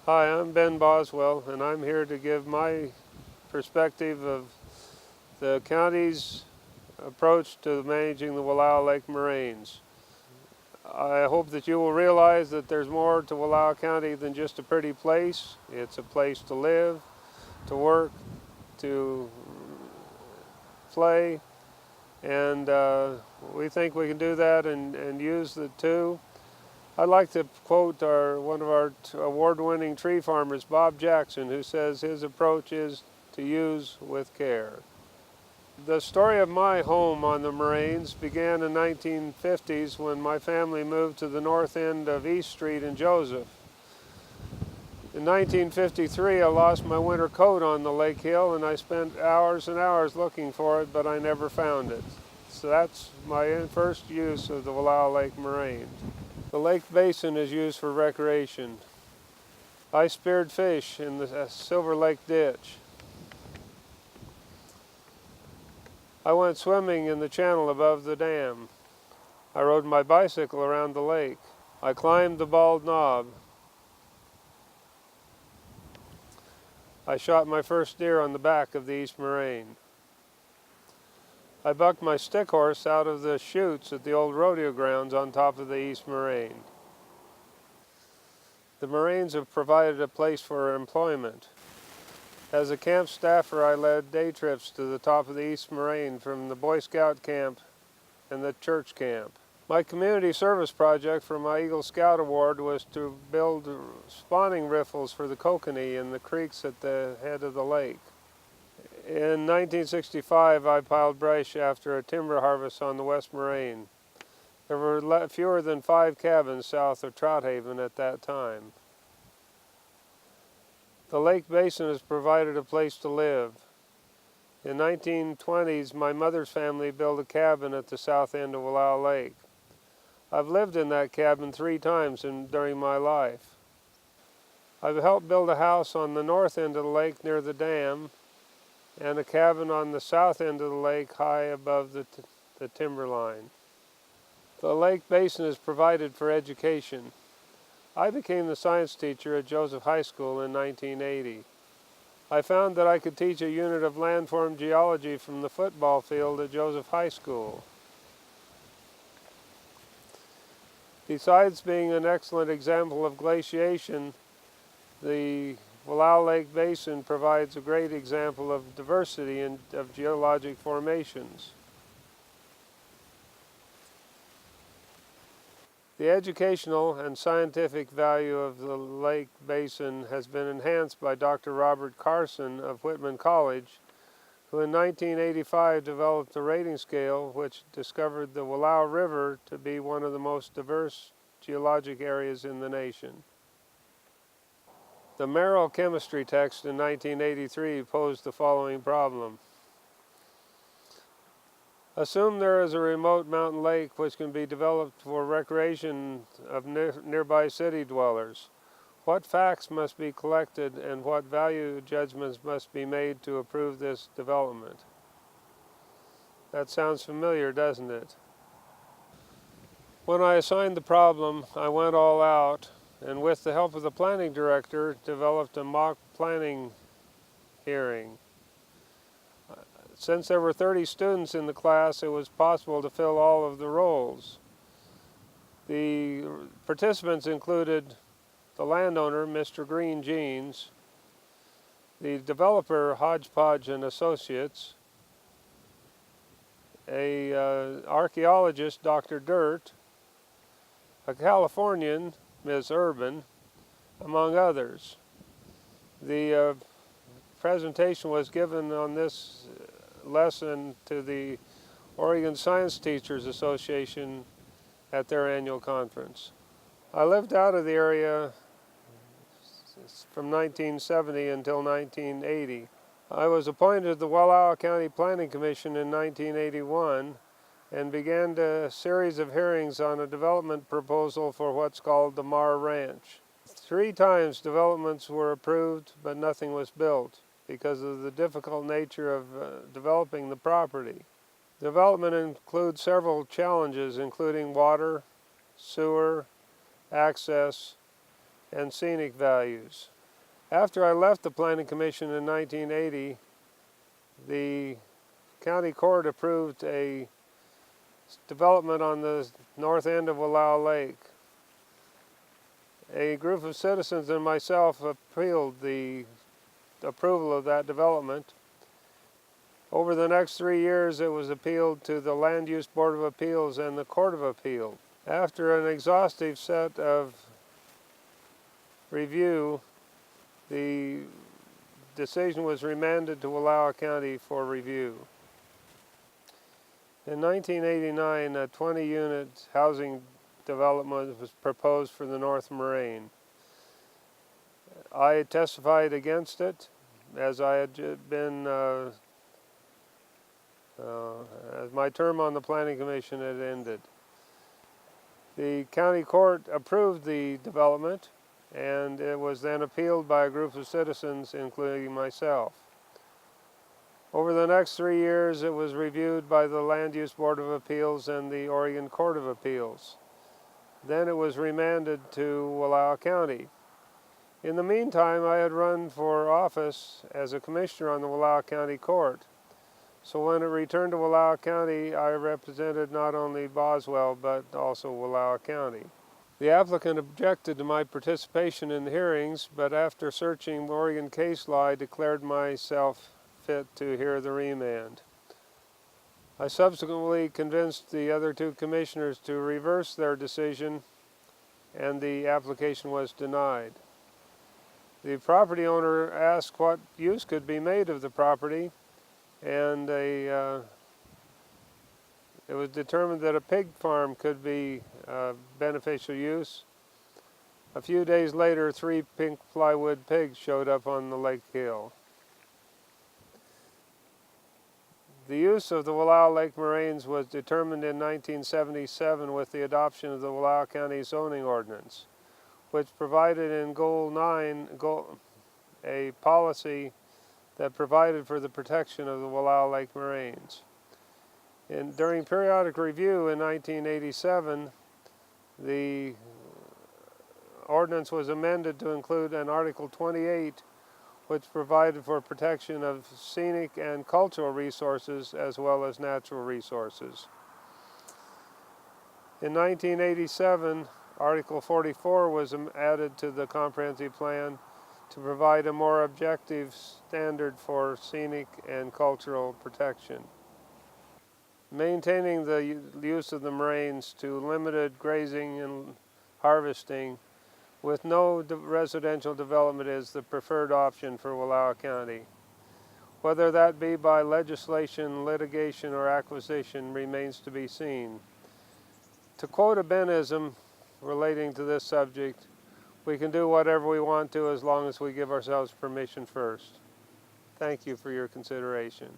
Hi, I'm Ben Boswell, and I'm here to give my perspective of the county's approach to managing the Wallowa Lake moraines. I hope that you will realize that there's more to Wallowa County than just a pretty place. It's a place to live, to work, to play, and we think we can do that and use the two. I'd like to quote one of our award-winning tree farmers, Bob Jackson, who says his approach is to use with care. The story of my home on the Moraines began in the 1950s when my family moved to the north end of East Street in Joseph. In 1953, I lost my winter coat on the Lake Hill, and I spent hours and hours looking for it, but I never found it. So that's my first use of the Wallowa Lake moraine. The lake basin is used for recreation. I speared fish in the Silver Lake ditch. I went swimming in the channel above the dam. I rode my bicycle around the lake. I climbed the Bald Knob. I shot my first deer on the back of the East Moraine. I bucked my stick horse out of the chutes at the old rodeo grounds on top of the East Moraine. The Moraines have provided a place for employment. As a camp staffer, I led day trips to the top of the East Moraine from the Boy Scout camp and the church camp. My community service project for my Eagle Scout Award was to build spawning riffles for the kokanee in the creeks at the head of the lake. In 1965, I piled brush after a timber harvest on the West Moraine. There were fewer than 5 cabins south of Trout Haven at that time. The lake basin has provided a place to live. In the 1920s, my mother's family built a cabin at the south end of Wallowa Lake. I've lived in that cabin 3 times during my life. I've helped build a house on the north end of the lake near the dam and a cabin on the south end of the lake high above the timberline. The lake basin is provided for education. I became the science teacher at Joseph High School in 1980. I found that I could teach a unit of landform geology from the football field at Joseph High School. Besides being an excellent example of glaciation, the Wallowa Lake Basin provides a great example of diversity of geologic formations. The educational and scientific value of the lake basin has been enhanced by Dr. Robert Carson of Whitman College, who in 1985 developed a rating scale which discovered the Wallowa River to be one of the most diverse geologic areas in the nation. The Merrill chemistry text in 1983 posed the following problem. Assume there is a remote mountain lake which can be developed for recreation of nearby city dwellers. What facts must be collected and what value judgments must be made to approve this development? That sounds familiar, doesn't it? When I assigned the problem, I went all out and with the help of the planning director, developed a mock planning hearing. Since there were 30 students in the class, it was possible to fill all of the roles. The participants included the landowner, Mr. Green Jeans, the developer, Hodgepodge and Associates, a archaeologist, Dr. Dirt, a Californian, Ms. Urban, among others. The presentation was given on this lesson to the Oregon Science Teachers Association at their annual conference. I lived out of the area from 1970 until 1980. I was appointed to the Wallowa County Planning Commission in 1981 and began a series of hearings on a development proposal for what's called the Mar Ranch. 3 times developments were approved, but nothing was built because of the difficult nature of developing the property. Development includes several challenges, including water, sewer, access, and scenic values. After I left the Planning Commission in 1980, the county court approved a development on the north end of Wallowa Lake. A group of citizens and myself appealed the approval of that development. Over the next 3 years, it was appealed to the Land Use Board of Appeals and the Court of Appeal. After an exhaustive set of review, the decision was remanded to Wallowa County for review. In 1989, a 20-unit housing development was proposed for the North Moraine. I testified against it, as I had been, as my term on the Planning Commission had ended. The county court approved the development, and it was then appealed by a group of citizens, including myself. Over the next 3 years, it was reviewed by the Land Use Board of Appeals and the Oregon Court of Appeals. Then it was remanded to Wallowa County. In the meantime, I had run for office as a commissioner on the Wallowa County Court. So when it returned to Wallowa County, I represented not only Boswell, but also Wallowa County. The applicant objected to my participation in the hearings, but after searching Oregon case law, I declared myself fit to hear the remand. I subsequently convinced the other two commissioners to reverse their decision, and the application was denied. The property owner asked what use could be made of the property, and it was determined that a pig farm could be beneficial use. A few days later, 3 pink plywood pigs showed up on the lake hill. The use of the Wallowa Lake Moraines was determined in 1977 with the adoption of the Wallowa County zoning ordinance, which provided in Goal 9 a policy that provided for the protection of the Wallowa Lake Moraines. During periodic review in 1987, the ordinance was amended to include an Article 28, which provided for protection of scenic and cultural resources as well as natural resources. In 1987, Article 44 was added to the comprehensive plan to provide a more objective standard for scenic and cultural protection. Maintaining the use of the moraines to limited grazing and harvesting with no residential development is the preferred option for Wallowa County. Whether that be by legislation, litigation, or acquisition remains to be seen. To quote a Benism relating to this subject, we can do whatever we want to as long as we give ourselves permission first. Thank you for your consideration.